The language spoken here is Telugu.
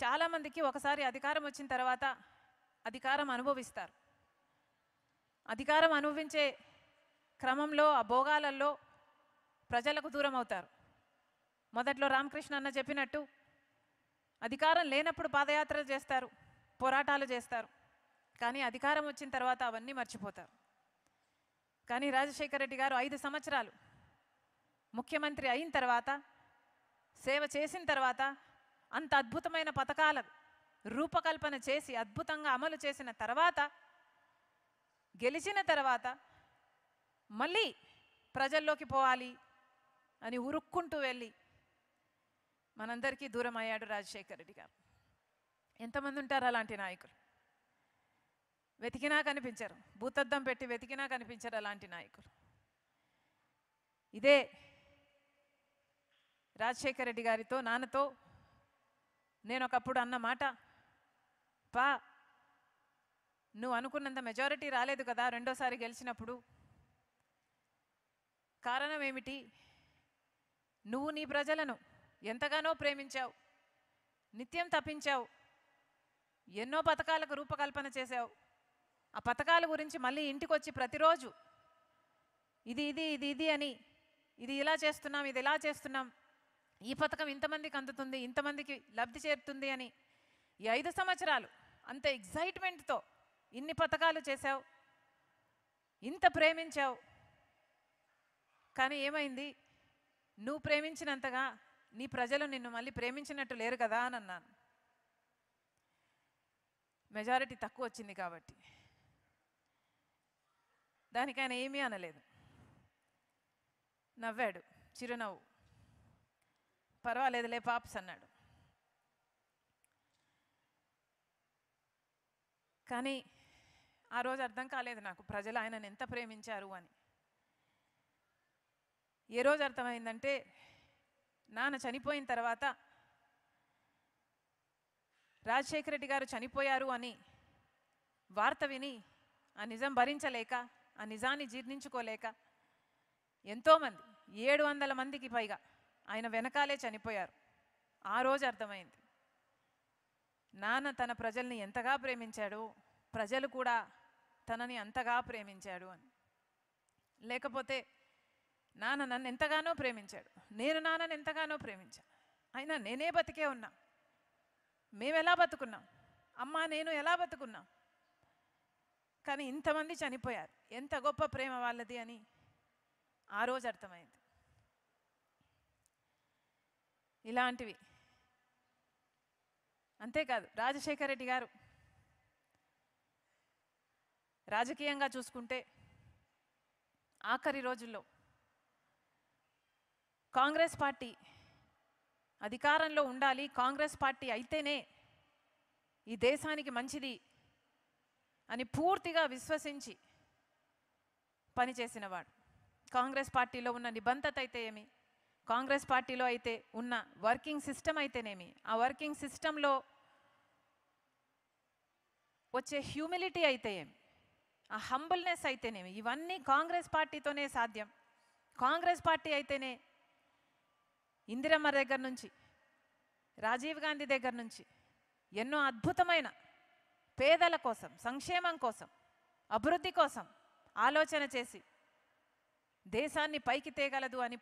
చాలామందికి ఒకసారి అధికారం వచ్చిన తర్వాత అధికారం అనుభవిస్తారు. అధికారం అనుభవించే క్రమంలో ఆ భోగాలలో ప్రజలకు దూరం అవుతారు. మొదట్లో రామకృష్ణ అన్న చెప్పినట్టు అధికారం లేనప్పుడు పాదయాత్రలు చేస్తారు, పోరాటాలు చేస్తారు. కానీ అధికారం వచ్చిన తర్వాత అవన్నీ మర్చిపోతారు. కానీ రాజశేఖర రెడ్డి గారు 5 సంవత్సరాలు ముఖ్యమంత్రి అయిన తర్వాత, సేవ చేసిన తర్వాత, అంత అద్భుతమైన పథకాల రూపకల్పన చేసి అద్భుతంగా అమలు చేసిన తర్వాత, గెలిచిన తర్వాత మళ్ళీ ప్రజల్లోకి పోవాలి అని ఉరుక్కుంటూ వెళ్ళి మనందరికీ దూరం అయ్యాడు రాజశేఖర రెడ్డి గారు. ఎంతమంది ఉంటారు అలాంటి నాయకులు? వెతికినా కనిపించరు, భూతద్దం పెట్టి వెతికినా కనిపించరు అలాంటి నాయకులు. ఇదే రాజశేఖర రెడ్డి గారితో, నాన్నతో నేను ఒకప్పుడు అన్న మాట, పా నువ్వు అనుకున్నంత మెజారిటీ రాలేదు కదా రెండోసారి గెలిచినప్పుడు. కారణం ఏమిటి? నువ్వు నీ ప్రజలను ఎంతగానో ప్రేమించావు, నిత్యం తప్పించావు, ఎన్నో పథకాలకు రూపకల్పన చేశావు. ఆ పథకాల గురించి మళ్ళీ ఇంటికి వచ్చి ప్రతిరోజు ఇది ఇది ఇది ఇది అని, ఇది ఇలా చేస్తున్నాం, ఇది ఇలా చేస్తున్నాం, ఈ పథకం ఇంతమందికి అందుతుంది, ఇంతమందికి లబ్ధి చేరుతుంది అని ఈ 5 సంవత్సరాలు అంత ఎగ్జైట్మెంట్తో ఇన్ని పథకాలు చేశావు, ఇంత ప్రేమించావు. కానీ ఏమైంది? నువ్వు ప్రేమించినంతగా నీ ప్రజలు నిన్ను మళ్ళీ ప్రేమించినట్టు లేరు కదా అని అన్నాను. మెజారిటీ తక్కువ వచ్చింది కాబట్టి. దానికి ఆయన ఏమీ అనలేదు, నవ్వాడు, చిరునవ్వు, పర్వాలేదులే పాప్స్ అన్నాడు. కానీ ఆ రోజు అర్థం కాలేదు నాకు ప్రజలు ఆయనను ఎంత ప్రేమించారు అని. ఏ రోజు అర్థమైందంటే, నాన్న చనిపోయిన తర్వాత రాజశేఖర రెడ్డి గారు చనిపోయారు అని వార్త విని ఆ నిజం భరించలేక, ఆ నిజాన్ని జీర్ణించుకోలేక ఎంతోమంది 700 మందికి పైగా ఆయన వెనకాలే చనిపోయారు. ఆ రోజు అర్థమైంది నాన్న తన ప్రజల్ని ఎంతగా ప్రేమించాడో, ప్రజలు కూడా తనని అంతగా ప్రేమించాడు అని. లేకపోతే నాన్న నన్ను ఎంతగానో ప్రేమించాడు, నేను నాన్నని ఎంతగానో ప్రేమించాను, అయినా నేనే బతికే ఉన్నా, మేము ఎలా బతుకున్నాం, అమ్మ నేను ఎలా బతుకున్నాం, కానీ ఇంతమంది చనిపోయారు, ఎంత గొప్ప ప్రేమ వాళ్ళది అని ఆ రోజు అర్థమైంది. ఇలాంటివి అంతేకాదు, రాజశేఖర రెడ్డి గారు రాజకీయంగా చూసుకుంటే ఆఖరి రోజుల్లో కాంగ్రెస్ పార్టీ అధికారంలో ఉండాలి, కాంగ్రెస్ పార్టీ అయితేనే ఈ దేశానికి మంచిది అని పూర్తిగా విశ్వసించి పనిచేసినవాడు. కాంగ్రెస్ పార్టీలో ఉన్న నిబంధత అయితే ఏమి, కాంగ్రెస్ పార్టీలో అయితే ఉన్న వర్కింగ్ సిస్టమ్ అయితేనేమి, ఆ వర్కింగ్ సిస్టంలో వచ్చే హ్యూమిలిటీ అయితే ఏమి, ఆ హంబుల్నెస్ అయితేనేమి, ఇవన్నీ కాంగ్రెస్ పార్టీతోనే సాధ్యం. కాంగ్రెస్ పార్టీ అయితేనే ఇందిరమ్మ దగ్గర నుంచి, రాజీవ్ గాంధీ దగ్గర నుంచి ఎన్నో అద్భుతమైన పేదల కోసం, సంక్షేమం కోసం, అభివృద్ధి కోసం ఆలోచన చేసి దేశాన్ని పైకి తేగలదు అని